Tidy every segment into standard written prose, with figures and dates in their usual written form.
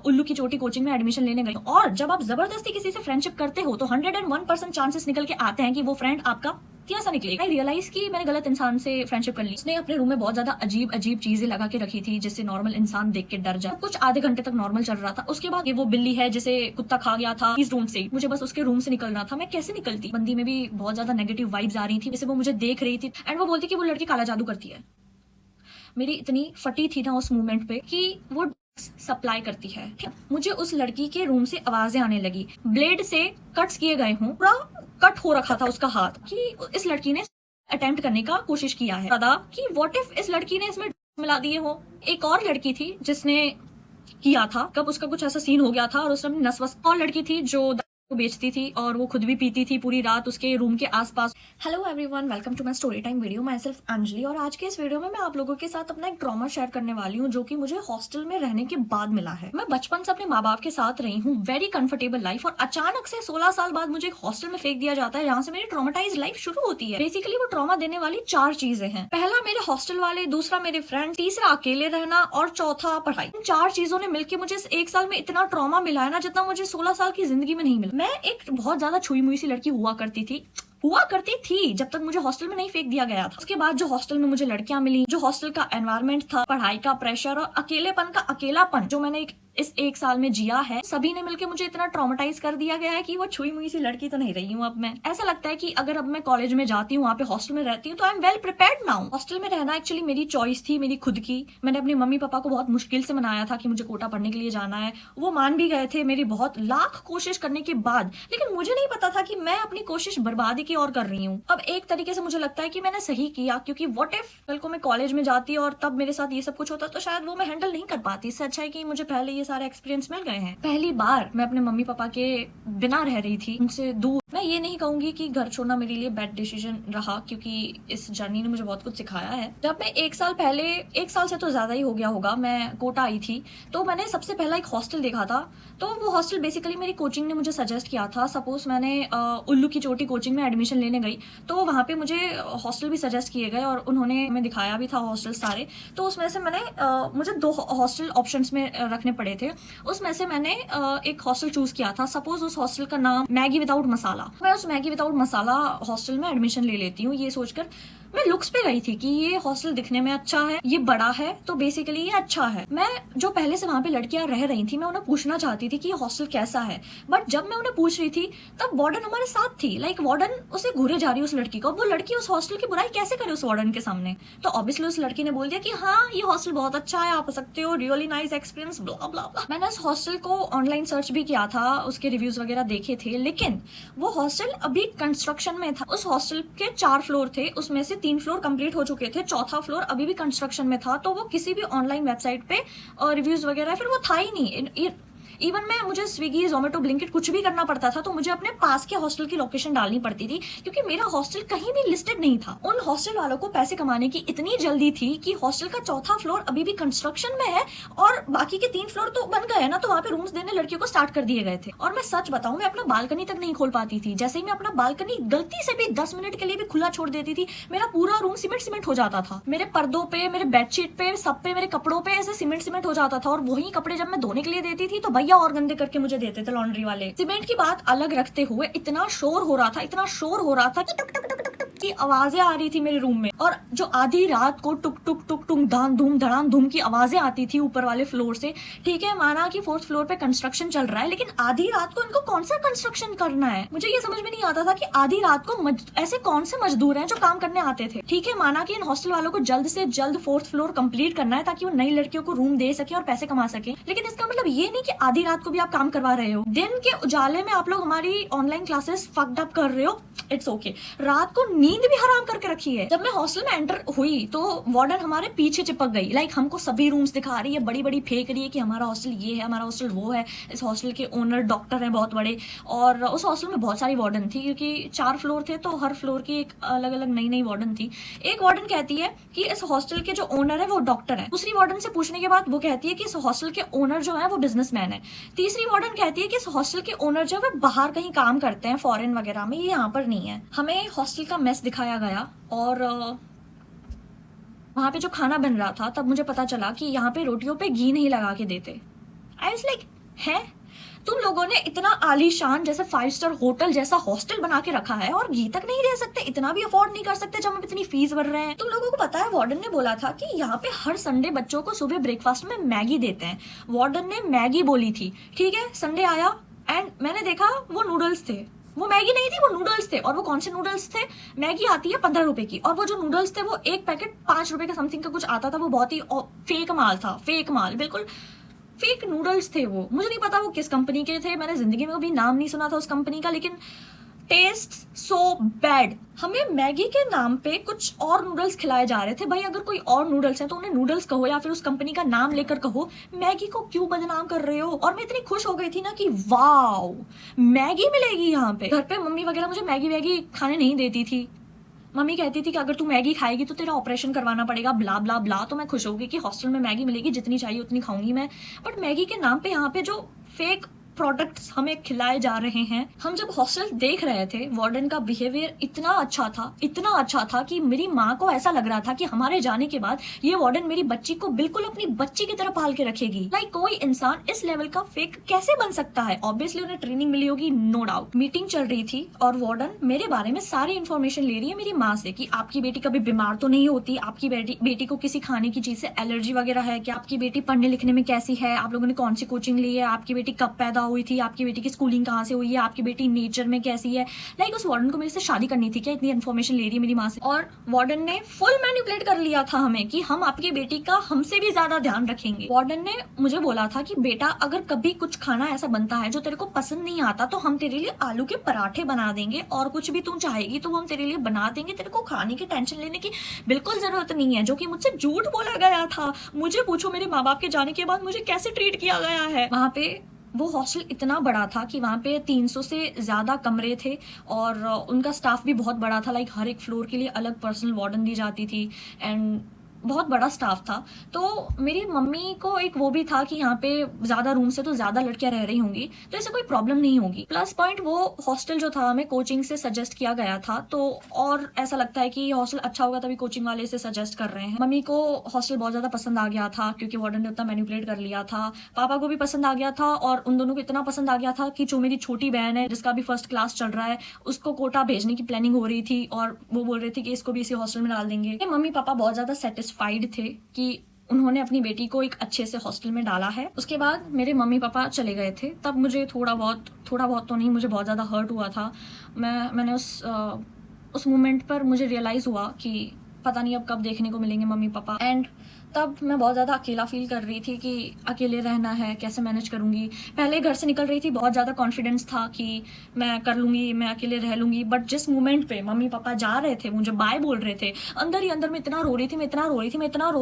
उल्लू की चोटी कोचिंग में एडमिशन लेने गई और जब आप जबरदस्ती किसी से फ्रेंडशिप करते हो तो 101% चांसेस निकल के आते हैं कि वो फ्रेंड आपका कैसा निकलेगा। आई रियलाइज कि मैंने गलत इंसान से फ्रेंडशिप कर ली। उसने अपने रूम में बहुत ज्यादा अजीब अजीब चीजें लगा के रखी थी जिससे नॉर्मल इंसान देख के डर जाए। कुछ आधे घंटे तक नॉर्मल चल रहा था। उसके बाद ये वो बिल्ली है जिसे कुत्ता खा गया था इस रूम से, मुझे बस उसके रूम से निकलना था। मैं कैसे निकलती? बंदी में भी बहुत ज्यादा नेगेटिव वाइब्स आ रही थी, जैसे वो मुझे देख रही थी एंड वो बोलती कि वो लड़की काला जादू करती है। मेरी इतनी फटी थी ना उस मोमेंट पे कि वो सप्लाई करती है। मुझे उस लड़की के रूम से आवाजें आने लगी, ब्लेड से कट्स किए गए हूँ, पूरा कट हो रखा था उसका हाथ, कि इस लड़की ने अटेम्प्ट करने का कोशिश किया है। दादा कि व्हाट इफ इस लड़की ने इसमें मिला दिए हो। एक और लड़की थी जिसने किया था, कब उसका कुछ ऐसा सीन हो गया था और उसने अपनी नस वस। और लड़की थी जो को बेचती थी और वो खुद भी पीती थी पूरी रात उसके रूम के आसपास। Hello everyone, welcome to my story time video. My self Anjali. और आज के इस वीडियो में मैं आप लोगों के साथ अपना एक ट्रॉमा शेयर करने वाली हूँ जो कि मुझे हॉस्टल में रहने के बाद मिला है। मैं बचपन से अपने माँ बाप के साथ रही हूँ, वेरी कंफर्टेबल लाइफ, और अचानक से 16 साल बाद मुझे एक हॉस्टल में फेंक दिया जाता है जहाँ से मेरी ट्रॉमाटाइज लाइफ शुरू होती है। बेसिकली वो ट्रॉमा देने वाली 4 चीजें हैं। पहला मेरे हॉस्टल वाले, दूसरा मेरे फ्रेंड, तीसरा अकेले रहना और चौथा पढ़ाई। इन 4 चीजों ने मिलकर मुझे इस 1 साल में इतना ट्रॉमा मिला है ना जितना मुझे 16 साल की जिंदगी में नहीं मिला। मैं एक बहुत ज्यादा छुई मुई सी लड़की हुआ करती थी जब तक मुझे हॉस्टल में नहीं फेंक दिया गया था। उसके बाद जो हॉस्टल में मुझे लड़कियां मिली, जो हॉस्टल का एनवायरनमेंट था, पढ़ाई का प्रेशर और अकेलेपन का अकेलापन जो मैंने इस 1 साल में जिया है, सभी ने मिलकर मुझे इतना ट्रॉमेटाइज कर दिया गया है कि वो छुई मुई सी लड़की तो नहीं रही हूँ अब मैं। ऐसा लगता है कि अगर अब मैं कॉलेज में जाती हूँ, वहाँ पे हॉस्टल में रहती हूँ, तो I am well prepared now. Hostel में रहना एक्चुअली मेरी चॉइस थी, मेरी खुद की। मैंने अपने मम्मी पापा को बहुत मुश्किल से मनाया था कि मुझे कोटा पढ़ने के लिए जाना है। वो मान भी गए थे मेरी बहुत लाख कोशिश करने के बाद, लेकिन मुझे नहीं पता था कि मैं अपनी कोशिश बर्बादी की ओर कर रही हूँ। अब एक तरीके से मुझे लगता है कि मैंने सही किया, क्योंकि व्हाट इफ कल को मैं कॉलेज में जाती और तब मेरे साथ ये सब कुछ होता तो शायद वो मैं हैंडल नहीं कर पाती। इससे अच्छा है कि मुझे पहले ये सारे एक्सपीरियंस मिल गए हैं। पहली बार मैं अपने मम्मी पापा के बिना रह रही थी, उनसे दूर। मैं ये नहीं कहूंगी कि घर छोड़ना मेरे लिए बैड डिसीजन रहा, क्योंकि इस जर्नी ने मुझे बहुत कुछ सिखाया है। जब मैं 1 साल पहले, 1 साल से तो ज्यादा ही हो गया होगा, मैं कोटा आई थी, तो मैंने सबसे पहला एक हॉस्टल देखा था। तो वो हॉस्टल बेसिकली मेरी कोचिंग ने मुझे सजेस्ट किया था। सपोज मैंने उल्लू की चोटी कोचिंग में एडमिशन लेने गई तो वहाँ पे मुझे हॉस्टल भी सजेस्ट किए गए और उन्होंने हमें दिखाया भी था हॉस्टल सारे। तो उसमें से मैंने मुझे 2 हॉस्टल ऑप्शंस में रखने पड़े थे। उसमें से मैंने एक हॉस्टल चूज किया था। सपोज उस हॉस्टल का नाम मैगी विदाउट मसाला। मैं उस मैगी विदाउट मसाला हॉस्टल में एडमिशन ले लेती हूँ ये सोचकर। मैं लुक्स पे गई थी कि ये हॉस्टल दिखने में अच्छा है, ये बड़ा है, तो बेसिकली ये अच्छा है। मैं जो पहले से वहाँ पे लड़कियां रह रही थी, मैं उन्हें पूछना चाहती थी कि ये हॉस्टल कैसा है। बट जब मैं उन्हें पूछ रही थी तब वार्डन हमारे साथ थी। लाइक वार्डन उसे घूरे जा रही उस लड़की को। वो लड़की उस हॉस्टल की बुराई कैसे करे उस वार्डन के सामने? तो ऑब्वियसली उस लड़की ने बोल दिया कि हाँ ये हॉस्टल बहुत अच्छा है, आप आ सकते हो, रियली नाइस एक्सपीरियंस, ब्ला ब्ला ब्ला। मैंने उस हॉस्टल को ऑनलाइन सर्च भी किया था, उसके रिव्यूज वगैरह देखे थे, लेकिन वो हॉस्टल अभी कंस्ट्रक्शन में था। उस हॉस्टल के 4 फ्लोर थे, उसमें से 3 फ्लोर कंप्लीट हो चुके थे, चौथा फ्लोर अभी भी कंस्ट्रक्शन में था। तो वो किसी भी ऑनलाइन वेबसाइट पे रिव्यूज वगैरह फिर वो था ही नहीं। इवन मैं मुझे स्विगी, जोमेटो, ब्लिंकिट कुछ भी करना पड़ता था तो मुझे अपने पास के हॉस्टल की लोकेशन डालनी पड़ती थी, क्योंकि मेरा हॉस्टल कहीं भी लिस्टेड नहीं था। उन हॉस्टल वालों को पैसे कमाने की इतनी जल्दी थी कि हॉस्टल का चौथा फ्लोर अभी भी कंस्ट्रक्शन में है और बाकी के 3 फ्लोर तो बन गए ना, तो वहाँ पे रूम्स देने लड़कियों को स्टार्ट कर दिए गए थे। और मैं सच बताऊं, मैं अपना बालकनी तक नहीं खोल पाती थी। जैसे ही मैं अपना बालकनी गलती से भी 10 मिनट के लिए भी खुला छोड़ देती थी, मेरा पूरा रूम सीमेंट हो जाता था। मेरे पर्दों पे, मेरे बेडशीट पे, सब पे, मेरे कपड़ों पे ऐसे सीमेंट हो जाता था। और वही कपड़े जब मैं धोने के लिए देती थी तो भैया और गंदे करके मुझे देते थे लॉन्ड्री वाले। सीमेंट की बात अलग रखते हुए इतना शोर हो रहा था कि टुक टुक टुक टुक की आवाजें आ रही थी मेरे रूम में। और जो आधी रात को टुक टुक टुक टुक धान धूम धड़ाम धूम की आवाजें आती थी ऊपर वाले फ्लोर से। ठीक है, माना कि 4th फ्लोर पे कंस्ट्रक्शन चल रहा है, लेकिन आधी रात को इनको कौन सा कंस्ट्रक्शन करना है? मुझे ये समझ में नहीं आता था कि आधी रात को ऐसे कौन से मजदूर हैं जो काम करने आते थे। ठीक है, माना कि इन हॉस्टल वालों को जल्द से जल्द 4th फ्लोर कंप्लीट करना है ताकि वो नई लड़कियों को रूम दे सके और पैसे कमा सके, लेकिन इसका मतलब ये नहीं कि आधी रात को भी आप काम करवा रहे हो। दिन के उजाले में आप लोग हमारी ऑनलाइन क्लासेस फक्ड अप कर रहे हो, इट्स ओके। रात को नींद भी हराम करके रखी है। जब मैं हॉस्टल में एंटर हुई तो वार्डन हमारे पीछे चिपक गई। लाइक हमको सभी रूम्स दिखा रही है, बड़ी बड़ी फेंक रही है कि हमारा हॉस्टल ये है, हमारा हॉस्टल वो है। इस हॉस्टल के ओनर डॉक्टर हैं बहुत बड़े। और उस हॉस्टल में बहुत सारी वार्डन थी, क्योंकि 4 फ्लोर थे तो हर फ्लोर की एक अलग अलग नई वार्डन थी। एक वार्डन कहती है कि इस हॉस्टल के जो ओनर है वो डॉक्टर है। दूसरी वार्डन से पूछने के बाद वो कहती है कि इस हॉस्टल के ओनर जो है वो बिजनेसमैन है। तीसरी वार्डन कहती है कि इस हॉस्टल के ओनर जो है वो बाहर कहीं काम करते हैं, फॉरेन वगैरह में, ये यहाँ पर नहीं है। हमें हॉस्टल का मेस दिखाया गया और वहाँ पे जो खाना बन रहा था तब मुझे पता चला कि यहाँ पे रोटियों पे घी नहीं लगा के देते। आई वाज लाइक, है तुम लोगों ने इतना आलीशान जैसे 5 स्टार होटल जैसा हॉस्टल बना के रखा है और घी तक नहीं दे सकते, इतना भी अफोर्ड नहीं कर सकते जब हम इतनी फीस भर रहे हैं। तुम लोगों को पता है वार्डन ने बोला था कि यहाँ पे हर संडे बच्चों को सुबह ब्रेकफास्ट में मैगी देते हैं। वार्डन ने मैगी बोली थी, ठीक है। संडे आया एंड मैंने देखा वो नूडल्स थे, वो मैगी नहीं थी, वो नूडल्स थे। और वो कौन से नूडल्स थे? मैगी आती है 15 रुपए की, और वो जो नूडल्स थे वो एक पैकेट 5 रुपए का समथिंग का कुछ आता था। वो बहुत ही फेक माल था, फेक माल, बिल्कुल फेक नूडल्स थे वो। मुझे नहीं पता वो किस कंपनी के थे, मैंने जिंदगी में कभी नाम नहीं सुना था उस कंपनी का, लेकिन टेस्ट सो बैड। हमें मैगी के नाम पे कुछ और नूडल्स खिलाए जा रहे थे। भाई अगर कोई और नूडल्स है तो उन्हें नूडल्स कहो या फिर उस कंपनी का नाम लेकर कहो, मैगी को क्यों बदनाम कर रहे हो। और मैं इतनी खुश हो गई थी ना कि वाओ मैगी मिलेगी यहाँ पे। घर पे मम्मी वगैरह मुझे मैगी वैगी खाने नहीं देती थी। मम्मी कहती थी कि अगर तू मैगी खाएगी तो तेरा ऑपरेशन करवाना पड़ेगा, ब्ला ब्ला ब्ला। तो मैं खुश होगी कि हॉस्टल में मैगी मिलेगी, जितनी चाहिए उतनी खाऊंगी मैं। बट मैगी के नाम पे यहाँ पे जो फेक प्रोडक्ट्स हमें खिलाए जा रहे हैं। हम जब हॉस्टल देख रहे थे, वार्डन का बिहेवियर इतना अच्छा था कि मेरी माँ को ऐसा लग रहा था कि हमारे जाने के बाद ये वार्डन मेरी बच्ची को बिल्कुल अपनी बच्ची की तरह पाल के रखेगी। लाइक कोई इंसान इस लेवल का फेक कैसे बन सकता है। ऑब्वियसली उन्हें ट्रेनिंग मिली होगी, नो डाउट। मीटिंग चल रही थी और वार्डन मेरे बारे में सारी इन्फॉर्मेशन ले रही है मेरी माँ से कि आपकी बेटी कभी बीमार तो नहीं होती, आपकी बेटी को किसी खाने की चीज से एलर्जी वगैरह है क्या, आपकी बेटी पढ़ने लिखने में कैसी है, आप लोगों ने कौन सी कोचिंग ली है, आपकी बेटी कब पैदा हुई थी, आपकी बेटी की स्कूलिंग कहाँ से हुई है, आपकी बेटी नेचर में कैसी है। लाइक उस वार्डन को मेरे से शादी करनी थी क्या, इतनी इन्फॉर्मेशन ले रही है मेरी माँ से। और वार्डन ने फुल मैनिपुलेट कर लिया था हमें कि हम आपकी बेटी का हमसे भी ज्यादा ध्यान रखेंगे। वार्डन ने मुझे बोला था कि बेटा अगर कभी कुछ खाना ऐसा बनता है जो तेरे को पसंद नहीं आता तो हम तेरे लिए आलू के पराठे बना देंगे, और कुछ भी तू चाहेगी तो हम तेरे लिए बना देंगे, तेरे को खाने की टेंशन लेने की बिल्कुल जरूरत नहीं है। जो कि मुझसे झूठ बोला गया था। मुझे पूछो मेरे माँ बाप के जाने के बाद मुझे कैसे ट्रीट किया गया है। वहाँ पे वो हॉस्टल इतना बड़ा था कि वहाँ पे 300 से ज़्यादा कमरे थे और उनका स्टाफ भी बहुत बड़ा था। लाइक हर एक फ्लोर के लिए अलग पर्सनल वार्डन दी जाती थी एंड बहुत बड़ा स्टाफ था। तो मेरी मम्मी को एक वो भी था कि यहाँ पे ज्यादा रूम से तो ज्यादा लड़कियां रह रही होंगी तो ऐसे कोई प्रॉब्लम नहीं होगी। प्लस पॉइंट वो हॉस्टल जो था हमें कोचिंग से सजेस्ट किया गया था, तो और ऐसा लगता है कि ये हॉस्टल अच्छा होगा तभी कोचिंग वाले इसे सजेस्ट कर रहे हैं। मम्मी को हॉस्टल बहुत ज्यादा पसंद आ गया था क्योंकि वार्डन ने उतना मैनिपुलेट कर लिया था। पापा को भी पसंद आ गया था और उन दोनों को इतना पसंद आ गया था कि जो मेरी छोटी बहन है जिसका भी फर्स्ट क्लास चल रहा है उसको कोटा भेजने की प्लानिंग हो रही थी और वो बोल रहे थे कि इसको भी इसी हॉस्टल में डाल देंगे। मम्मी पापा बहुत ज्यादा सेटिस्फाइड थे कि उन्होंने अपनी बेटी को एक अच्छे से हॉस्टल में डाला है। उसके बाद मेरे मम्मी पापा चले गए थे, तब मुझे थोड़ा बहुत तो नहीं, मुझे बहुत ज़्यादा हर्ट हुआ था। मैंने उस मोमेंट पर मुझे रियलाइज़ हुआ कि पता नहीं अब कब देखने को मिलेंगे मम्मी पापा। एंड तब मैं बहुत ज़्यादा अकेला फील कर रही थी कि अकेले रहना है, कैसे मैनेज करूँगी। पहले घर से निकल रही थी, बहुत ज़्यादा कॉन्फिडेंस था कि मैं कर लूँगी, मैं अकेले रह लूँगी। बट जिस मोमेंट पे मम्मी पापा जा रहे थे, मुझे बाय बोल रहे थे, अंदर ही अंदर मैं इतना रो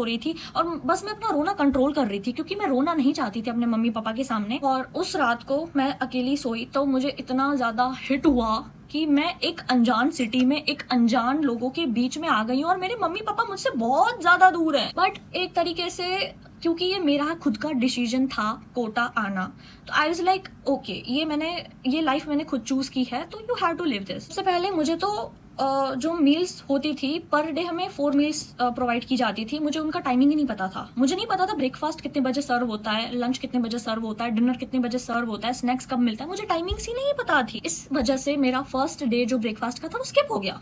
रही थी और बस मैं अपना रोना कंट्रोल कर रही थी क्योंकि मैं रोना नहीं चाहती थी अपने मम्मी पापा के सामने। और उस रात को मैं अकेली सोई तो मुझे इतना ज़्यादा हिट हुआ कि मैं एक अनजान सिटी में एक अनजान लोगों के बीच में आ गई हूँ और मेरे मम्मी पापा मुझसे बहुत ज्यादा दूर हैं। बट एक तरीके से क्योंकि ये मेरा खुद का डिसीजन था कोटा आना, तो आई वाज लाइक ओके, ये लाइफ मैंने खुद चूज की है तो you have to live this. सबसे पहले मुझे तो जो मील्स होती थी पर डे हमें 4 मील्स प्रोवाइड की जाती थी। मुझे उनका टाइमिंग ही नहीं पता था। मुझे नहीं पता था ब्रेकफास्ट कितने बजे सर्व होता है, लंच कितने बजे सर्व होता है, डिनर कितने बजे सर्व होता है, स्नैक्स कब मिलता है, मुझे टाइमिंग्स ही नहीं पता थी। इस वजह से मेरा फर्स्ट डे जो ब्रेकफास्ट का था वो स्किप हो गया।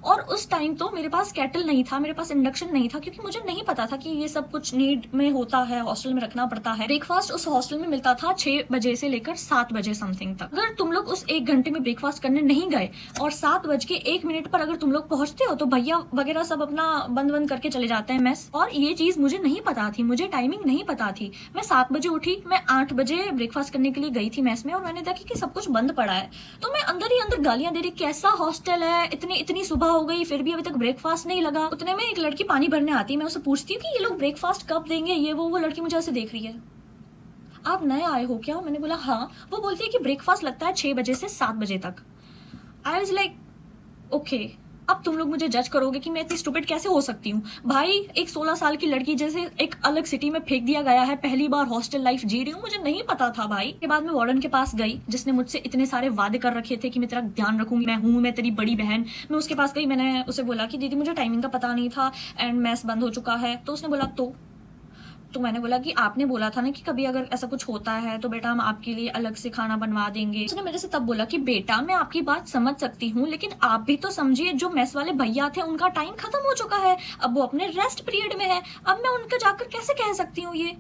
और उस टाइम तो मेरे पास केटल नहीं था, मेरे पास इंडक्शन नहीं था क्योंकि मुझे नहीं पता था कि ये सब कुछ नीड में होता है, हॉस्टल में रखना पड़ता है। ब्रेकफास्ट उस हॉस्टल में मिलता था 6 बजे से लेकर 7 बजे समथिंग तक। अगर तुम लोग उस 1 घंटे में ब्रेकफास्ट करने नहीं गए और 7:01 पर अगर तुम लोग पहुंचते हो तो भैया वगैरह सब अपना बंद करके चले जाते हैं मेस। और ये चीज मुझे नहीं पता थी, मुझे टाइमिंग नहीं पता थी। मैं 7 बजे उठी, मैं 8 बजे ब्रेकफास्ट करने के लिए गई थी मेस में और मैंने देखा कि सब कुछ बंद पड़ा है। तो मैं अंदर ही अंदर गालियां दे रही, कैसा हॉस्टल है, इतनी सुबह हो गई फिर भी अभी तक ब्रेकफास्ट नहीं लगा। उतने में एक लड़की पानी भरने आती है, मैं उससे पूछती हूँ कि ये लोग ब्रेकफास्ट कब देंगे, ये वो लड़की मुझे ऐसे देख रही है, आप नए आए हो क्या? मैंने बोला हाँ। वो बोलती है कि ब्रेकफास्ट लगता है 6 बजे से 7 बजे तक। आई वाज लाइक ओके, अब तुम लोग मुझे जज करोगे कि मैं इतनी स्टूपिड कैसे हो सकती हूँ। भाई एक 16 साल की लड़की जैसे एक अलग सिटी में फेंक दिया गया है, पहली बार हॉस्टल लाइफ जी रही हूँ, मुझे नहीं पता था भाई। के बाद मैं वार्डन के पास गई जिसने मुझसे इतने सारे वादे कर रखे थे कि मैं तेरा ध्यान रखूंगी, मैं तेरी बड़ी बहन। मैं उसके पास गई, मैंने उसे बोला कि दीदी मुझे टाइमिंग का पता नहीं था एंड मैस बंद हो चुका है। तो उसने बोला तो मैंने बोला कि आपने बोला था ना कि कभी अगर ऐसा कुछ होता है तो बेटा हम आपके लिए अलग से खाना बनवा देंगे। उसने मेरे से तब बोला कि बेटा मैं आपकी बात समझ सकती हूँ, लेकिन आप भी तो समझिए जो मेस वाले भैया थे उनका टाइम खत्म हो चुका है, अब वो अपने रेस्ट पीरियड में है, अब मैं उनका जाकर कैसे कह सकती हूँ ये।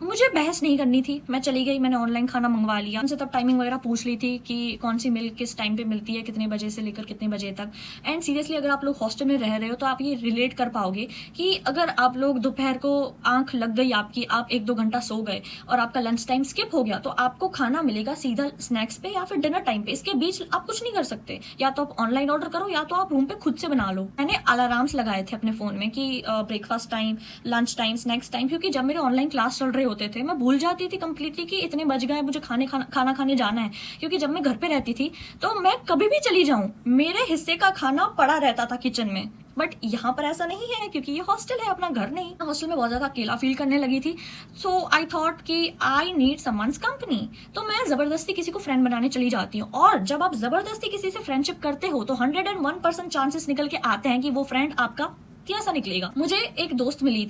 मुझे बहस नहीं करनी थी, मैं चली गई, मैंने ऑनलाइन खाना मंगवा लिया। उनसे तब टाइमिंग वगैरह पूछ ली थी कि कौन सी मिल्क किस टाइम पे मिलती है, कितने बजे से लेकर कितने बजे तक। एंड सीरियसली अगर आप लोग हॉस्टल में रह रहे हो तो आप ये रिलेट कर पाओगे कि अगर आप लोग दोपहर को आंख लग गई आपकी, आप 1-2 घंटा सो गए और आपका लंच टाइम स्किप हो गया, तो आपको खाना मिलेगा सीधा स्नैक्स पे या फिर डिनर टाइम पे। इसके बीच आप कुछ नहीं कर सकते, या तो आप ऑनलाइन ऑर्डर करो या तो आप रूम पे खुद से बना लो। मैंने अलार्म्स लगाए थे अपने फोन में कि breakfast time, lunch time, snacks time, क्योंकि जब मेरे ऑनलाइन क्लास चल रहे होते थे मैं भूल जाती थी कंप्लीटली कि इतने बज गए मुझे खाना खाने जाना है। क्योंकि जब मैं घर पे रहती थी तो मैं कभी भी चली जाऊं मेरे हिस्से का खाना पड़ा रहता था किचन में, बट यहाँ पर ऐसा नहीं है क्योंकि ये हॉस्टल है, अपना घर नहीं। हॉस्टल में बहुत ज्यादा अकेला फील करने लगी थी, सो आई थॉट कि आई नीड समवन्स कंपनी। तो मैं जबरदस्ती किसी को फ्रेंड बनाने चली जाती हूँ, और जब आप जबरदस्ती किसी से फ्रेंडशिप करते हो तो 101% चांसेस निकल के आते हैं कि वो फ्रेंड आपका कैसा निकलेगा। मुझे एक दोस्त मिली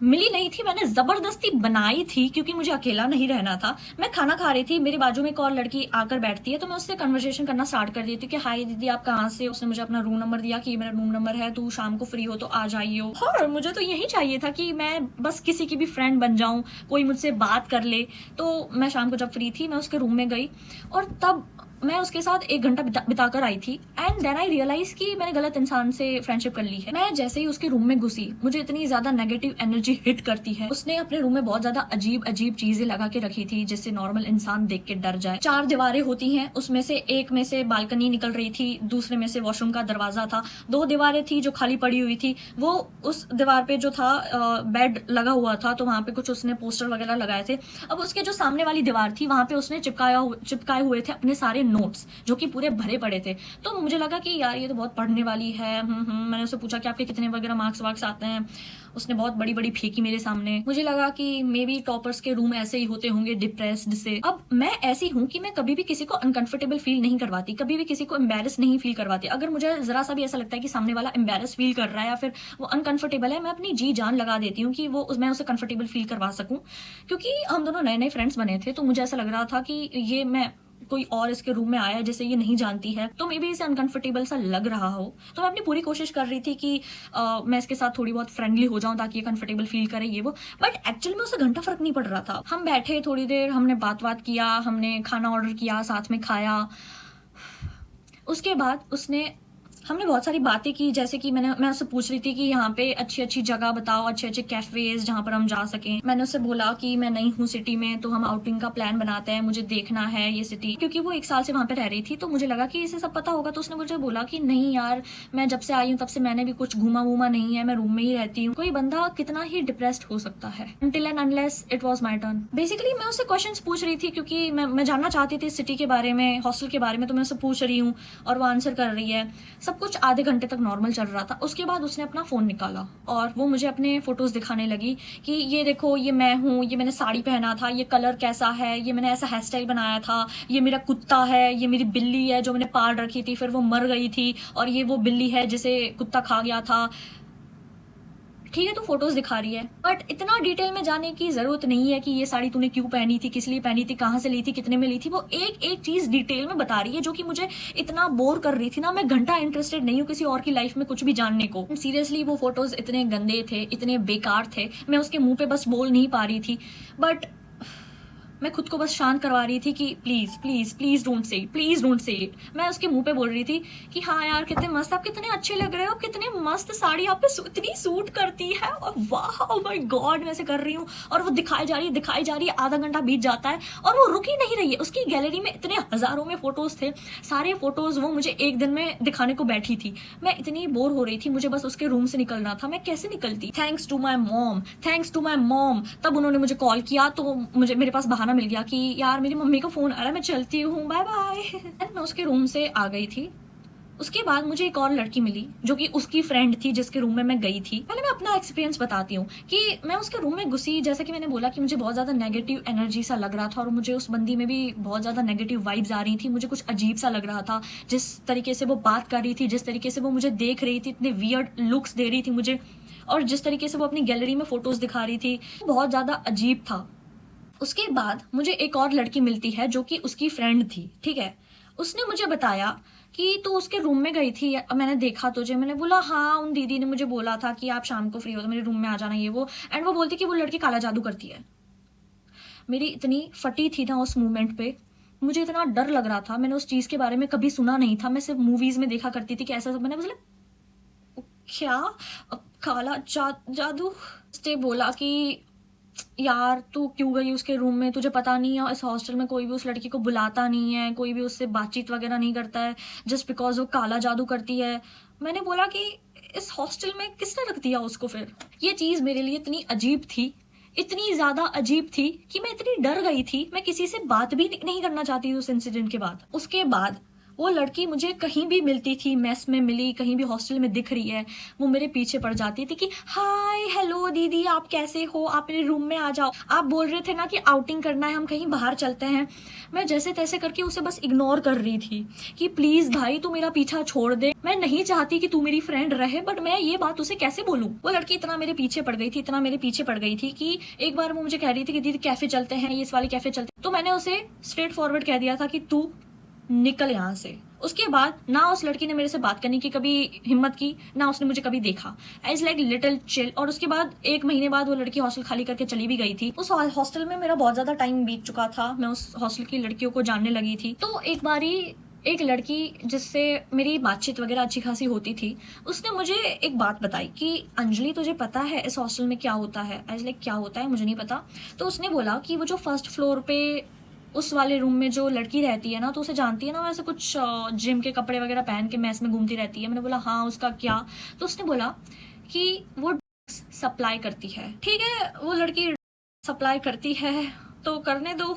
नहीं थी, मैंने जबरदस्ती बनाई थी क्योंकि मुझे अकेला नहीं रहना था। मैं खाना खा रही थी, मेरे बाजू में एक और लड़की आकर बैठती है, तो मैं उससे कन्वर्सेशन करना स्टार्ट कर देती हूँ कि हाय दीदी आप कहाँ से। उसने मुझे अपना रूम नंबर दिया कि ये मेरा रूम नंबर है, तू शाम को फ्री हो तो आ जाइयो। और मुझे तो यही चाहिए था कि मैं बस किसी की भी फ्रेंड बन जाऊं, कोई मुझसे बात कर ले। तो मैं शाम को जब फ्री थी मैं उसके रूम में गई और तब मैं उसके साथ 1 घंटा बिताकर आई थी। एंड देन आई रियलाइज कि मैंने गलत इंसान से फ्रेंडशिप कर ली है। मैं जैसे ही उसके रूम में घुसी मुझे इतनी ज्यादा नेगेटिव एनर्जी हिट करती है। उसने अपने रूम में बहुत ज्यादा अजीब अजीब चीजें लगा के रखी थी जिससे नॉर्मल इंसान देख के डर जाए। 4 दीवारें होती हैं, उसमें से एक में से बालकनी निकल रही थी, दूसरे में से वॉशरूम का दरवाजा था। 2 दीवारें थी जो खाली पड़ी हुई थी, वो उस दीवार पे जो था बेड लगा हुआ था, तो वहां पे कुछ उसने पोस्टर वगैरह लगाए थे। अब उसके जो सामने वाली दीवार थी वहां पे उसने चिपकाए हुए थे अपने सारे नोट्स जो कि पूरे भरे पड़े थे। तो मुझे लगा कि यार ये तो बहुत पढ़ने वाली है। मैंने उससे पूछा कि आपके कितने वगैरह मार्क्स वार्क्स आते हैं। उसने बहुत बड़ी बड़ी फेंकी मेरे सामने। मुझे लगा कि मे बी टॉपर्स के रूम ऐसे ही होते होंगे, डिप्रेस्ड से। अब मैं ऐसी हूँ कि मैं कभी भी किसी को अनकंफर्टेबल फील नहीं करवाती, कभी भी किसी को एम्बेरस नहीं फील करवाती। अगर मुझे जरा सा भी ऐसा लगता है कि सामने वाला एम्बेरस फील कर रहा है या फिर वो अनकंफर्टेबल है, मैं अपनी जी जान लगा देती हूँ कि मैं उसे कंफर्टेबल फील करवा सकूं। क्योंकि हम दोनों नए नए फ्रेंड्स बने थे, तो मुझे ऐसा लग रहा था कि ये मैं कोई और इसके रूम में आया है जिसे ये नहीं जानती है, तो मे बी इसे अनकंफर्टेबल सा लग रहा हो। तो मैं अपनी पूरी कोशिश कर रही थी कि मैं इसके साथ थोड़ी बहुत फ्रेंडली हो जाऊं ताकि ये कंफर्टेबल फील करे ये वो। बट एक्चुअली में उसे घंटा फर्क नहीं पड़ रहा था। हम बैठे थोड़ी देर, हमने बात किया, हमने खाना ऑर्डर किया, साथ में खाया। उसके बाद हमने बहुत सारी बातें की, जैसे कि मैं उससे पूछ रही थी कि यहाँ पे अच्छी अच्छी जगह बताओ, अच्छे अच्छे कैफेज जहाँ पर हम जा सकें। मैंने उससे बोला कि मैं नई हूँ सिटी में, तो हम आउटिंग का प्लान बनाते हैं, मुझे देखना है ये सिटी। क्योंकि वो 1 साल से वहाँ पे रह रही थी, तो मुझे लगा कि इसे सब पता होगा। तो उसने मुझे बोला कि नहीं यार, मैं जब से आई हूँ तब से मैंने भी कुछ घूमा वूमा नहीं है, मैं रूम में ही रहती हूँ। कोई बंदा कितना ही डिप्रेस्ड हो सकता है, until and unless it was my turn. Basically मैं उससे क्वेश्चन पूछ रही थी क्योंकि मैं जानना चाहती थी सिटी के बारे में, हॉस्टल के बारे में। तो मैं उससे पूछ रही हूँ और वो आंसर कर रही है। सब कुछ आधे घंटे तक नॉर्मल चल रहा था। उसके बाद उसने अपना फोन निकाला और वो मुझे अपने फोटोज दिखाने लगी कि ये देखो, ये मैं हूँ, ये मैंने साड़ी पहना था, ये कलर कैसा है, ये मैंने ऐसा हेयर स्टाइल बनाया था, ये मेरा कुत्ता है, ये मेरी बिल्ली है जो मैंने पाल रखी थी, फिर वो मर गई थी, और ये वो बिल्ली है जिसे कुत्ता खा गया था। ठीक है, तू फोटोज दिखा रही है, बट इतना डिटेल में जाने की जरूरत नहीं है कि ये साड़ी तूने क्यों पहनी थी, किस लिए पहनी थी, कहाँ से ली थी, कितने में ली थी। वो एक एक चीज डिटेल में बता रही है जो कि मुझे इतना बोर कर रही थी ना। मैं घंटा इंटरेस्टेड नहीं हूँ किसी और की लाइफ में कुछ भी जानने को। सीरियसली वो फोटोज इतने गंदे थे, इतने बेकार थे, मैं उसके मुंह पे बस बोल नहीं पा रही थी। बट मैं खुद को बस शांत करवा रही थी कि please please please don't say it, please don't say it. मैं उसके मुंह पे बोल रही थी कि हाँ यार कितने मस्त, आप कितने अच्छे लग रहे हो, कितने मस्त साड़ी आप पे इतनी सूट करती है, और वाह ओ माय गॉड, मैं ऐसे कर रही हूँ। और वो दिखाई जा रही है, आधा घंटा बीत जाता है और वो रुक ही नहीं रही है। उसकी गैलरी में इतने हजारों में फोटोज थे, सारे फोटोज वो मुझे एक दिन में दिखाने को बैठी थी। मैं इतनी बोर हो रही थी, मुझे बस उसके रूम से निकलना था। मैं कैसे निकलती? थैंक्स टू माई मॉम, तब उन्होंने मुझे कॉल किया, तो मुझे मेरे पास बहाना मिल गया कि यार मेरी मम्मी का फोन आ रहा है, मैं चलती हूँ, बाय बाय। मैं उसके रूम से आ गई थी। उसके बाद मुझे एक और लड़की मिली जो कि उसकी फ्रेंड थी जिसके रूम में मैं गई थी। पहले मैं अपना एक्सपीरियंस बताती हूँ कि मैं उसके रूम में घुसी, जैसा कि मैंने बोला कि मुझे बहुत ज्यादा नेगेटिव एनर्जी सा लग रहा था, और मुझे उस बंदी में भी बहुत ज्यादा नेगेटिव वाइब्स आ रही थी। मुझे कुछ अजीब सा लग रहा था, जिस तरीके से वो बात कर रही थी, जिस तरीके से वो मुझे देख रही थी, इतने वियर्ड लुक्स दे रही थी मुझे। और जिस तरीके से वो अपनी गैलरी में फोटोज दिखा रही थी बहुत ज्यादा अजीब था। उसके बाद मुझे एक और लड़की मिलती है जो कि उसकी फ्रेंड थी, ठीक है। उसने मुझे बताया कि तू उसके रूम में गई थी, मैंने देखा तुझे। मैंने बोला हाँ, उन दीदी ने मुझे बोला था कि आप शाम को फ्री हो तो मेरे रूम में आ जाना, ये वो। एंड वो बोलती कि वो लड़की काला जादू करती है। मेरी इतनी फटी थी ना उस मोमेंट पे, मुझे इतना डर लग रहा था। मैंने उस चीज के बारे में कभी सुना नहीं था, मैं सिर्फ मूवीज में देखा करती थी कि ऐसा सब। मैंने बोला क्या काला जादू। उसने बोला कि यार तू क्यों गई उसके रूम में, तुझे पता नहीं है इस हॉस्टल में कोई भी उस लड़की को बुलाता नहीं है, कोई भी उससे बातचीत वगैरह नहीं करता है जस्ट बिकॉज वो काला जादू करती है। मैंने बोला कि इस हॉस्टल में किसने रख दिया उसको फिर। ये चीज मेरे लिए इतनी अजीब थी, इतनी ज्यादा अजीब थी कि मैं इतनी डर गई थी, मैं किसी से बात भी नहीं करना चाहती थी उस इंसिडेंट के बाद। उसके बाद वो लड़की मुझे कहीं भी मिलती थी, मेस में मिली, कहीं भी हॉस्टल में दिख रही है, वो मेरे पीछे पड़ जाती थी कि हाय हेलो दीदी आप कैसे हो, आप मेरे रूम में आ जाओ, आप बोल रहे थे ना कि आउटिंग करना है, हम कहीं बाहर चलते हैं। मैं जैसे तैसे करके उसे बस इग्नोर कर रही थी कि प्लीज भाई तू मेरा पीछा छोड़ दे, मैं नहीं चाहती कि तू मेरी फ्रेंड रहे, बट मैं ये बात उसे कैसे बोलूं। वो लड़की इतना मेरे पीछे पड़ गई थी, इतना मेरे पीछे पड़ गई थी कि एक बार वो मुझे कह रही थी कि दीदी कैफे चलते हैं, ये इस वाले कैफे चलते हैं। तो मैंने उसे स्ट्रेट फॉरवर्ड कह दिया था कि तू निकल यहाँ से। उसके बाद ना उस लड़की ने मेरे से बात करने की कभी हिम्मत की, ना उसने मुझे कभी देखा। I is like little chill. और उसके बाद 1 महीने बाद वो लड़की हॉस्टल खाली करके चली भी गई थी। उस हॉस्टल में मेरा बहुत ज्यादा टाइम बीत चुका था, मैं उस हॉस्टल की लड़कियों को जानने लगी थी। तो एक बारी एक लड़की जिससे मेरी बातचीत वगैरह अच्छी खासी होती थी, उसने मुझे एक बात बताई कि अंजलि तुझे पता है इस हॉस्टल में क्या होता है। आई वाज लाइक क्या होता है, मुझे नहीं पता। तो उसने बोला कि वो जो फर्स्ट फ्लोर पे उस वाले रूम में जो लड़की रहती है ना, तो उसे जानती है ना, वैसे कुछ जिम के कपड़े वगैरह पहन के मैस में घूमती रहती है। मैंने बोला हाँ उसका क्या। तो उसने बोला कि वो सप्लाई करती है। ठीक है, वो लड़की सप्लाई करती है तो करने दो,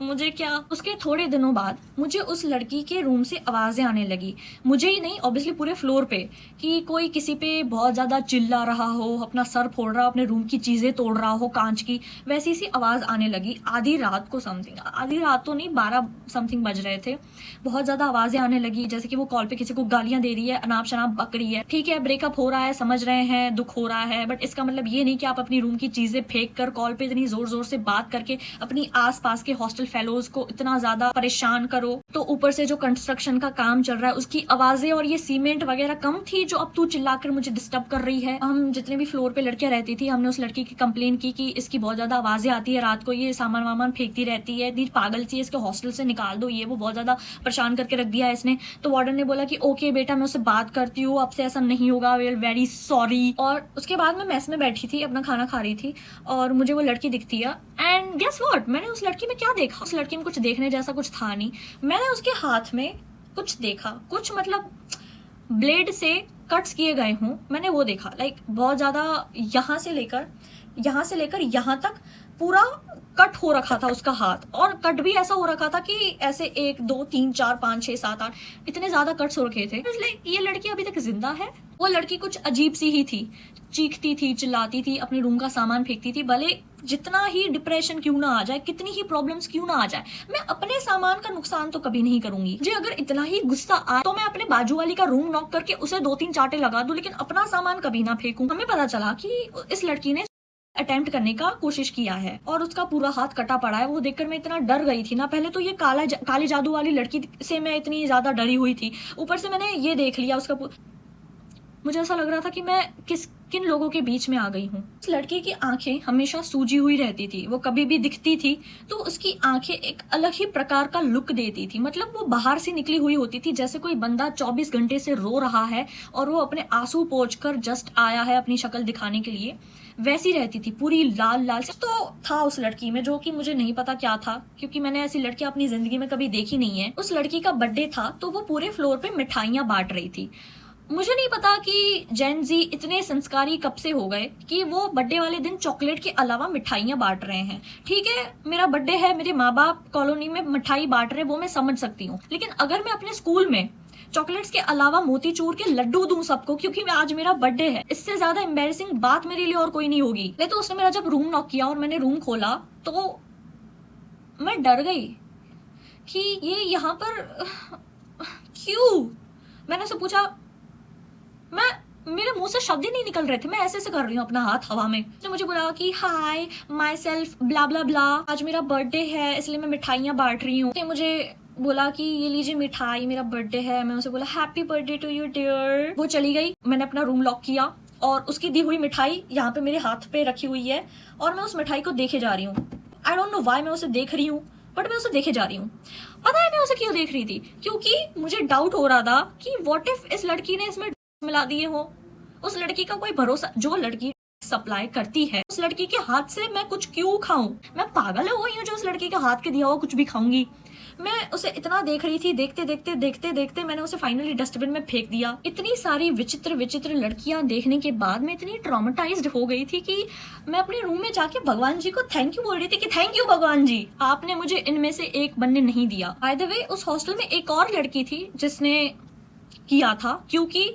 मुझे क्या। उसके थोड़े दिनों बाद मुझे उस लड़की के रूम से आवाजें आने लगी, मुझे ही नहीं ऑब्वियसली पूरे फ्लोर पे, कि कोई किसी पे बहुत ज्यादा चिल्ला रहा हो, अपना सर फोड़ रहा हो, अपने रूम की चीजें तोड़ रहा हो कांच की, वैसी सी आवाज आने लगी। आधी रात को समथिंग, आधी रात तो नहीं 12 समथिंग बज रहे थे, बहुत ज्यादा आवाजें आने लगी जैसे कि वो कॉल पे किसी को गालियां दे रही है, अनाप शनाप बक रही है। ठीक है ब्रेकअप हो रहा है, समझ रहे हैं दुख हो रहा है, बट इसका मतलब ये नहीं कि आप अपनी रूम की चीजें फेंक कर कॉल पे इतनी जोर जोर से बात करके अपनी आस पास के हॉस्टल फेलोज को इतना ज्यादा परेशान करो। तो ऊपर से जो कंस्ट्रक्शन का काम चल रहा है उसकी आवाजें और ये सीमेंट वगैरह कम थी जो अब तू चिल्लाकर मुझे डिस्टर्ब कर रही है। हम जितने भी फ्लोर पे लड़कियां रहती थी, हमने उस लड़की की कंप्लेन की कि इसकी बहुत ज्यादा आवाजें आती है रात को, ये सामान वामान फेंकती रहती है, इतनी पागल सी है, इसके हॉस्टल से निकाल दो, ये वो बहुत ज्यादा परेशान करके रख दिया है इसने। तो वार्डन ने बोला कि ओके बेटा मैं उससे बात करती हूँ, अब से ऐसा नहीं होगा, वी आर वेरी सॉरी। और उसके बाद मैं मेस में बैठी थी, अपना खाना खा रही थी और मुझे वो लड़की दिखती है। एंड गेस व्हाट, मैंने उस लड़की में क्या देखा, उस लड़की में कुछ देखने जैसा कुछ था नहीं। मैंने उसके हाथ में कुछ देखा, कुछ मतलब ब्लेड से कट्स किए गए हूं, मैंने वो देखा। लाइक बहुत ज्यादा यहाँ से लेकर यहाँ तक पूरा कट हो रखा था उसका हाथ, और कट भी ऐसा हो रखा था कि ऐसे 1 2 3 4 5 6 7 8 इतने ज्यादा कट्स हो रखे थे। इसलिए ये लड़की अभी तक जिंदा है। वो लड़की कुछ अजीब सी ही थी, चीखती थी, चिल्लाती थी, अपने रूम का सामान फेंकती थी। भले जितना ही डिप्रेशन क्यों ना आ जाए, कितनी ही प्रॉब्लम्स क्यों ना आ जाए, मैं अपने सामान का नुकसान तो कभी नहीं करूंगी। मुझे अगर इतना ही गुस्सा आए तो मैं अपने बाजू वाली का रूम नॉक करके उसे 2-3 चांटे लगा दूं, लेकिन अपना सामान कभी ना फेंकूं। हमें पता चला कि इस लड़की ने अटेम्प्ट करने का कोशिश किया है और उसका पूरा हाथ कटा पड़ा है। वो देखकर मैं इतना डर गई थी ना, पहले तो ये काले जादू वाली लड़की से मैं इतनी ज्यादा डरी हुई थी, ऊपर से मैंने ये देख लिया उसका। मुझे ऐसा लग रहा था कि मैं किन लोगों के बीच में आ गई हूँ। उस लड़की की आंखें हमेशा सूजी हुई रहती थी, वो कभी भी दिखती थी तो उसकी आंखें एक अलग ही प्रकार का लुक देती थी। मतलब वो बाहर से निकली हुई होती थी, जैसे कोई बंदा 24 घंटे से रो रहा है और वो अपने आंसू पोंछ कर जस्ट आया है अपनी शक्ल दिखाने के लिए, वैसी रहती थी, पूरी लाल लाल से। तो था उस लड़की में जो कि मुझे नहीं पता क्या था, क्योंकि मैंने ऐसी लड़की अपनी जिंदगी में कभी देखी नहीं है। उस लड़की का बर्थडे था तो वो पूरे फ्लोर पे मिठाइयां बांट रही थी। मुझे नहीं पता कि जेन जी इतने संस्कारी कब से हो गए कि वो बर्थडे वाले दिन चॉकलेट के अलावा मिठाइयां बांट रहे हैं। ठीक है मेरा बर्थडे है, मेरे माँ बाप कॉलोनी में मिठाई बांट रहे, वो मैं समझ सकती हूँ, लेकिन अगर मैं अपने स्कूल में चॉकलेट्स के अलावा मोतीचूर के लड्डू दूं सबको क्योंकि मैं आज मेरा बर्थडे है, इससे ज्यादा एम्बेरसिंग बात मेरे लिए और कोई नहीं होगी। ले तो उसने मेरा जब रूम नॉक किया और मैंने रूम खोला तो मैं डर गई कि ये यहाँ पर क्यों। मैंने उससे पूछा मैं मेरे मुंह से शब्द ही नहीं निकल रहे थे, मैं ऐसे ऐसे कर रही हूँ अपना हाथ हवा में। तो मुझे बोला कि हाय माई सेल्फ ब्ला ब्ला ब्ला, आज मेरा बर्थडे है इसलिए मैं मिठाइयाँ बांट रही हूँ। तो मुझे बोला कि ये लीजिए मिठाई, मेरा बर्थडे है। मैं उसे बोला happy birthday to you dear. वो चली गई, मैंने अपना रूम लॉक किया और उसकी दी हुई मिठाई यहाँ पे मेरे हाथ पे रखी हुई है और मैं उस मिठाई को देखे जा रही हूँ। आई डोंट नो व्हाई मैं उसे देख रही हूँ, बट मैं उसे देखे जा रही हूँ। पता है मैं उसे क्यों देख रही थी? क्योंकि मुझे डाउट हो रहा था कि व्हाट इफ इस लड़की ने इसमें मिला दिए हो। उस लड़की का कोई भरोसा, जो लड़की सप्लाई करती है उस लड़की के हाथ से मैं कुछ क्यों खाऊं? मैं पागल हो गई हूँ जो उस लड़की के हाथ के दिया हुआ कुछ भी खाऊंगी? मैं उसे इतना देख रही थी, देखते देखते देखते देखते मैंने उसे फाइनली डस्टबिन में फेंक दिया। इतनी सारी विचित्र विचित्र लड़कियां देखने के बाद मैं इतनी ट्रॉमेटाइज्ड हो गई थी कि मैं अपने रूम में जाके भगवान जी को थैंक यू बोल रही थी कि थैंक यू भगवान जी, आपने मुझे इनमें से एक बनने नहीं दिया। बाय द वे उस हॉस्टल में एक और लड़की थी जिसने किया था, क्योंकि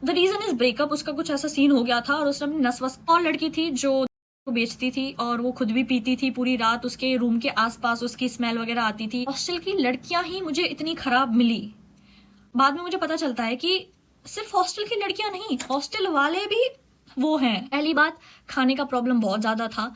द रीजन इज ब्रेकअप, उसका कुछ ऐसा सीन हो गया था और उसने अपनी नस वस। और लड़की थी जो बेचती थी और वो खुद भी पीती थी पूरी रात, उसके रूम के आसपास उसकी स्मेल वगैरह आती थी। हॉस्टल की लड़कियां ही मुझे इतनी खराब मिली। बाद में मुझे पता चलता है कि सिर्फ हॉस्टल की लड़कियां नहीं, हॉस्टल वाले भी वो हैं। पहली बात, खाने का प्रॉब्लम बहुत ज्यादा था।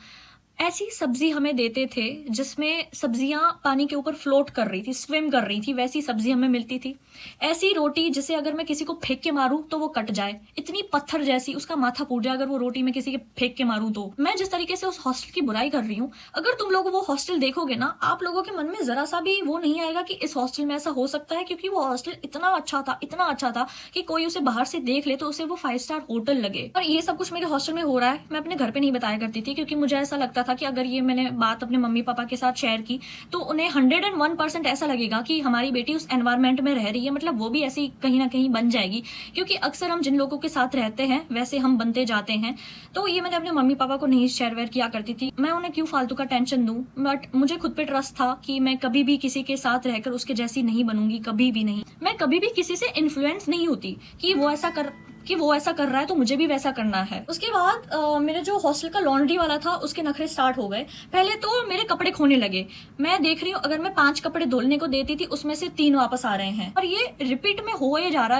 ऐसी सब्जी हमें देते थे जिसमें सब्जियां पानी के ऊपर फ्लोट कर रही थी, स्विम कर रही थी, वैसी सब्जी हमें मिलती थी। ऐसी रोटी जिसे अगर मैं किसी को फेंक के मारूं तो वो कट जाए, इतनी पत्थर जैसी, उसका माथा फूट जाए अगर वो रोटी में किसी के फेंक के मारूं तो। मैं जिस तरीके से उस हॉस्टल की बुराई कर रही हूँ, अगर तुम लोग वो हॉस्टल देखोगे ना, आप लोगों के मन में जरा सा भी वो नहीं आएगा कि इस हॉस्टल में ऐसा हो सकता है, क्योंकि वो हॉस्टल इतना अच्छा था, इतना अच्छा था कि कोई उसे बाहर से देख ले तो उसे वो 5 स्टार होटल लगे। और ये सब कुछ मेरे हॉस्टल में हो रहा है, मैं अपने घर पे नहीं बताया करती थी, क्योंकि मुझे ऐसा लगता था कि अगर ये मैंने बात अपने मम्मी पापा के साथ शेयर की तो उन्हें 101% ऐसा लगेगा कि हमारी बेटी उस एनवायरमेंट में रह रही है, मतलब वो भी ऐसी कहीं ना कहीं बन जाएगी। क्योंकि अक्सर हम जिन लोगों के साथ रहते हैं वैसे हम बनते जाते हैं। तो ये मैंने अपने मम्मी पापा को नहीं शेयर वेयर किया करती थी, मैं उन्हें क्यों फालतू का टेंशन दूं। बट मुझे खुद पे ट्रस्ट था कि मैं कभी भी किसी के साथ रहकर उसके जैसी नहीं बनूंगी, कभी भी नहीं। मैं कभी भी किसी से इन्फ्लुएंस नहीं होती कि वो ऐसा कर रहा है तो मुझे भी वैसा करना है। उसके बाद मेरे जो हॉस्टल का लॉन्ड्री वाला था उसके नखरे स्टार्ट हो गए। पहले तो मेरे कपड़े खोने लगे। मैं देख रही हूँ अगर मैं 5 कपड़े धुलने को देती थी उसमें से 3 वापस आ रहे हैं और ये रिपीट में हो जा रहा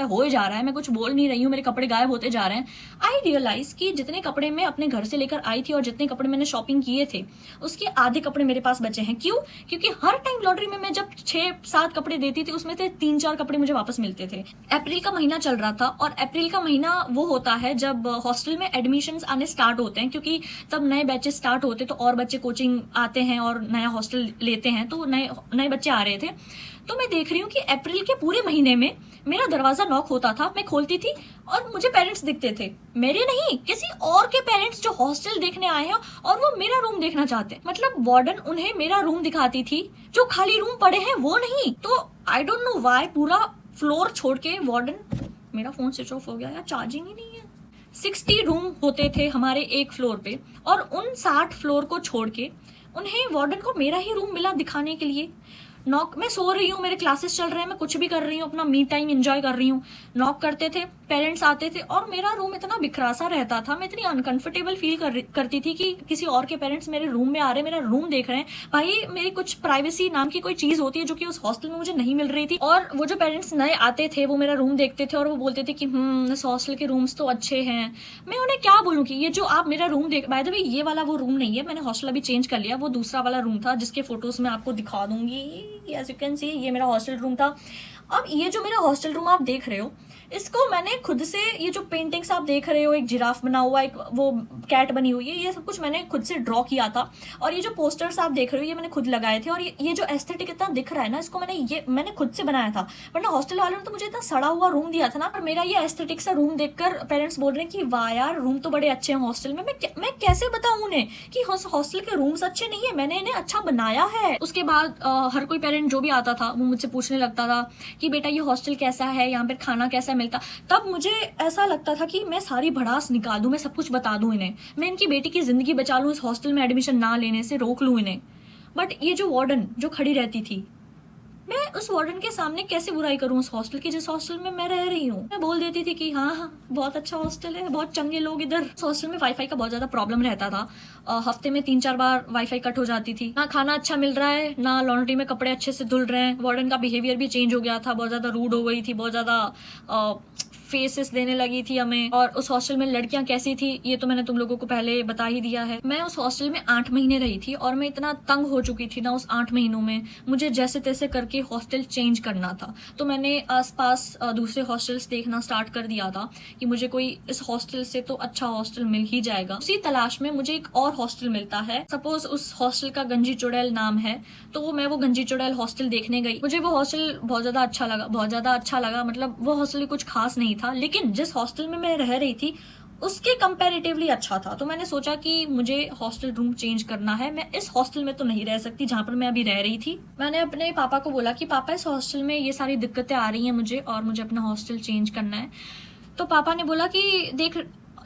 है। मैं कुछ बोल नहीं रही हूँ, मेरे कपड़े गायब होते जा रहे हैं। आई रियलाइज कि जितने कपड़े मैं अपने घर से लेकर आई थी और जितने कपड़े मैंने शॉपिंग किए थे उसके आधे कपड़े मेरे पास बचे हैं। क्यों? क्योंकि हर टाइम लॉन्ड्री में मैं जब 6-7 कपड़े देती थी उसमें से 3-4 कपड़े मुझे वापस मिलते थे। अप्रैल का महीना चल रहा था और अप्रैल का महीना वो होता है जब हॉस्टल में एडमिशंस आने स्टार्ट होते हैं, क्योंकि तब नए बैचेस स्टार्ट होते तो और बच्चे कोचिंग आते हैं और नया हॉस्टल लेते हैं, तो नए बच्चे आ रहे थे। तो मैं देख रही हूँ कि अप्रैल के पूरे महीने में मेरा दरवाजा नॉक होता था, मैं खोलती थी और मुझे पेरेंट्स दिखते थे, मेरे नहीं किसी और के पेरेंट्स जो हॉस्टल देखने आए हैं और वो मेरा रूम देखना चाहते हैं। मतलब वार्डन उन्हें मेरा रूम दिखाती थी, जो खाली रूम पड़े हैं वो नहीं। तो आई डोंट नो व्हाई पूरा फ्लोर छोड़ के वार्डन, मेरा फोन स्विच ऑफ हो गया यार, चार्जिंग ही नहीं है। 60 रूम होते थे हमारे एक फ्लोर पे और उन 60 फ्लोर को छोड़ के उन्हें वार्डन को मेरा ही रूम मिला दिखाने के लिए। नॉक, मैं सो रही हूँ, मेरे क्लासेस चल रहे हैं, मैं कुछ भी कर रही हूँ, अपना मी टाइम एंजॉय कर रही हूँ। नॉक करते थे, पेरेंट्स आते थे और मेरा रूम इतना बिखरा सा रहता था, मैं इतनी अनकंफर्टेबल फील करती थी कि किसी और के पेरेंट्स मेरे रूम में आ रहे हैं, मेरा रूम देख रहे हैं। भाई मेरी कुछ प्राइवेसी नाम की कोई चीज होती है जो कि उस हॉस्टल में मुझे नहीं मिल रही थी। और वो जो पेरेंट्स नए आते थे वो मेरा रूम देखते थे और वो बोलते थे कि इस हॉस्टल के रूम्स तो अच्छे हैं। मैं उन्हें क्या बोलूँ कि ये जो आप मेरा रूम देख, बाय द वे ये वाला वो रूम नहीं है, मैंने हॉस्टल अभी चेंज कर लिया, वो दूसरा वाला रूम था जिसके फोटोज मैं आपको दिखा दूंगी। एज यू कैन सी ये मेरा हॉस्टल रूम था। अब ये जो मेरा हॉस्टल रूम आप देख रहे हो इसको मैंने खुद से, ये जो पेंटिंग्स आप देख रहे हो, एक जिराफ बना हुआ, एक वो कैट बनी हुई है, ये सब कुछ मैंने खुद से ड्रॉ किया था। और ये जो पोस्टर्स आप देख रहे हो ये मैंने खुद लगाए थे। और ये जो एस्थेटिक इतना दिख रहा है ना, इसको मैंने खुद से बनाया था। वरना हॉस्टल वालों ने तो मुझे इतना सड़ा हुआ रूम दिया था ना, और मेरा ये एस्थेटिक सा रूम देखकर पेरेंट्स बोल रहे हैं कि वाह यार रूम तो बड़े अच्छे हैं हॉस्टल में। मैं कैसे बताऊं उन्हें कि हॉस्टल के रूम्स अच्छे नहीं है, मैंने इन्हें अच्छा बनाया है। उसके बाद हर कोई पेरेंट जो भी आता था वो मुझसे पूछने लगता था कि बेटा ये हॉस्टल कैसा है, यहाँ पर खाना कैसा मिलता। तब मुझे ऐसा लगता था कि मैं सारी भड़ास निकाल दूं, मैं सब कुछ बता दूं इन्हें, मैं इनकी बेटी की जिंदगी बचा लूं, इस हॉस्टल में एडमिशन ना लेने से रोक लूं इन्हें। बट ये जो वार्डन जो खड़ी रहती थी, मैं उस वार्डन के सामने कैसे बुराई करूं उस हॉस्टल की जिस हॉस्टल में मैं रह रही हूँ। मैं बोल देती थी कि हाँ बहुत अच्छा हॉस्टल है, बहुत चंगे लोग इधर। उस हॉस्टल में वाईफाई का बहुत ज्यादा प्रॉब्लम रहता था, हफ्ते में 3-4 बार वाईफाई कट हो जाती थी। ना खाना अच्छा मिल रहा है, ना लॉन्ड्री में कपड़े अच्छे से धुल रहे हैं। वार्डन का बिहेवियर भी चेंज हो गया था, बहुत ज्यादा रूड हो गई थी, बहुत ज्यादा फेसेस देने लगी थी हमें, और उस हॉस्टल में लड़कियां कैसी थी ये तो मैंने तुम लोगों को पहले बता ही दिया है। मैं उस हॉस्टल में 8 महीने रही थी और मैं इतना तंग हो चुकी थी ना उस 8 महीनों में, मुझे जैसे तैसे करके हॉस्टल चेंज करना था। तो मैंने आसपास दूसरे हॉस्टल्स देखना स्टार्ट कर दिया था कि मुझे कोई इस हॉस्टल से तो अच्छा हॉस्टल मिल ही जाएगा। उसी तलाश में मुझे एक और हॉस्टल मिलता है। सपोज उस हॉस्टल का गंजी चुड़ैल नाम है, तो मैं वो गंजी चुड़ैल हॉस्टल देखने गई। मुझे वो हॉस्टल बहुत ज्यादा अच्छा लगा। मतलब वो हॉस्टल कुछ खास नहीं था, लेकिन जिस हॉस्टल में मैं रह रही थी उसके कंपैरेटिवली अच्छा था। तो मैंने सोचा कि मुझे हॉस्टल रूम चेंज करना है, मैं इस हॉस्टल में तो नहीं रह सकती जहां पर मैं अभी रह रही थी। मैंने अपने पापा को बोला कि पापा इस हॉस्टल में ये सारी दिक्कतें आ रही हैं मुझे, और मुझे अपना हॉस्टल चेंज करना है। तो पापा ने बोला कि देख,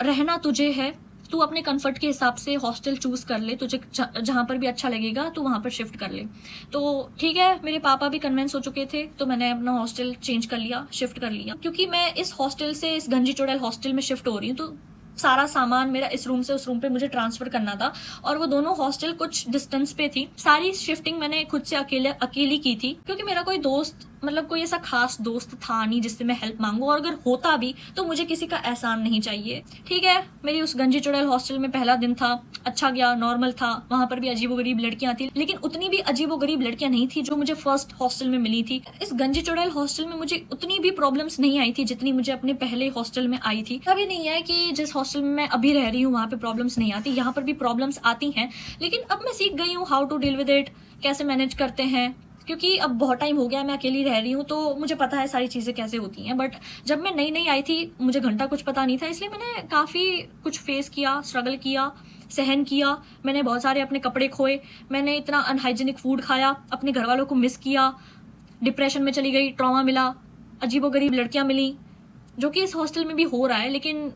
रहना तुझे है, तू अपने कंफर्ट के हिसाब से हॉस्टल चूज कर ले, तुझे जहां पर भी अच्छा लगेगा तू वहां पर शिफ्ट कर ले। तो ठीक है, मेरे पापा भी कन्विंस हो चुके थे, तो मैंने अपना हॉस्टल चेंज कर लिया, शिफ्ट कर लिया। क्योंकि मैं इस हॉस्टल से इस गंजी चुड़ैल हॉस्टल में शिफ्ट हो रही हूँ, तो सारा सामान मेरा इस रूम से उस रूम पे मुझे ट्रांसफर करना था, और वो दोनों हॉस्टल कुछ डिस्टेंस पे थी। सारी शिफ्टिंग मैंने खुद से अकेली की थी, क्योंकि मेरा कोई दोस्त, मतलब कोई ऐसा खास दोस्त था नहीं जिससे मैं हेल्प मांगू, और अगर होता भी तो मुझे किसी का एहसान नहीं चाहिए। ठीक है, मेरी उस गंजी चुड़ैल हॉस्टल में पहला दिन था, अच्छा गया, नॉर्मल था। वहां पर भी अजीबोगरीब लड़कियां थी, लेकिन उतनी भी अजीबोगरीब लड़कियां नहीं थी जो मुझे फर्स्ट हॉस्टल में मिली थी। इस गंजी चुड़ैल हॉस्टल में मुझे उतनी भी प्रॉब्लम्स नहीं आई थी जितनी मुझे अपने पहले हॉस्टल में आई थी। कभी नहीं है कि जिस हॉस्टल में मैं अभी रह रही हूँ वहां पे प्रॉब्लम्स नहीं आती, यहाँ पर भी प्रॉब्लम्स आती हैं, लेकिन अब मैं सीख गई हूँ how to deal with it, कैसे मैनेज करते हैं। क्योंकि अब बहुत टाइम हो गया मैं अकेली रह रही हूँ, तो मुझे पता है सारी चीजें कैसे होती हैं। बट जब मैं नई नई आई थी मुझे घंटा कुछ पता नहीं था, इसलिए मैंने काफी कुछ फेस किया, स्ट्रगल किया, सहन किया। मैंने बहुत सारे अपने कपड़े खोए, मैंने इतना अनहाइजीनिक फूड खाया, अपने घर वालों को मिस किया, डिप्रेशन में चली गई, ट्रॉमा मिला, अजीबोगरीब लड़कियां मिली, जो कि इस हॉस्टल में भी हो रहा है, लेकिन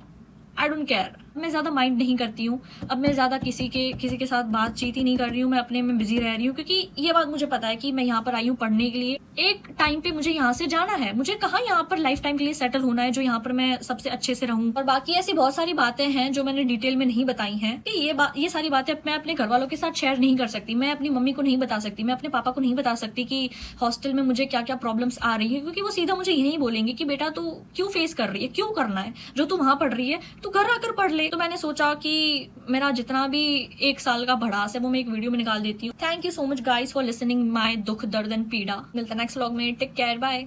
आई डोंट केयर। मैं ज्यादा माइंड नहीं करती हूँ। अब मैं ज्यादा किसी के साथ बातचीत ही नहीं कर रही हूँ, मैं अपने में बिजी रह रही हूँ, क्योंकि ये बात मुझे पता है कि मैं यहाँ पर आई हूँ पढ़ने के लिए। एक टाइम पे मुझे यहाँ से जाना है, मुझे कहाँ यहाँ पर लाइफ टाइम के लिए सेटल होना है जो यहाँ पर मैं सबसे अच्छे से रहूँ। और बाकी ऐसी बहुत सारी बातें हैं जो मैंने डिटेल में नहीं बताई हैं कि ये सारी बातें मैं अपने घर वालों के साथ शेयर नहीं कर सकती, मैं अपनी मम्मी को नहीं बता सकती, मैं अपने पापा को नहीं बता सकती कि हॉस्टल में मुझे क्या क्या प्रॉब्लम्स आ रही है, क्योंकि वो सीधा मुझे यही बोलेंगे कि बेटा तू क्यों फेस कर रही है, क्यों करना है, जो तू वहां पढ़ रही है तू घर आकर पढ़ ले। तो मैंने सोचा कि मेरा जितना भी 1 साल का भड़ास है वो मैं एक वीडियो में निकाल देती हूँ। Thank you so much guys for listening माई दुख दर्द एंड पीड़ा। मिलता है नेक्स्ट व्लॉग में, टेक केयर, बाय।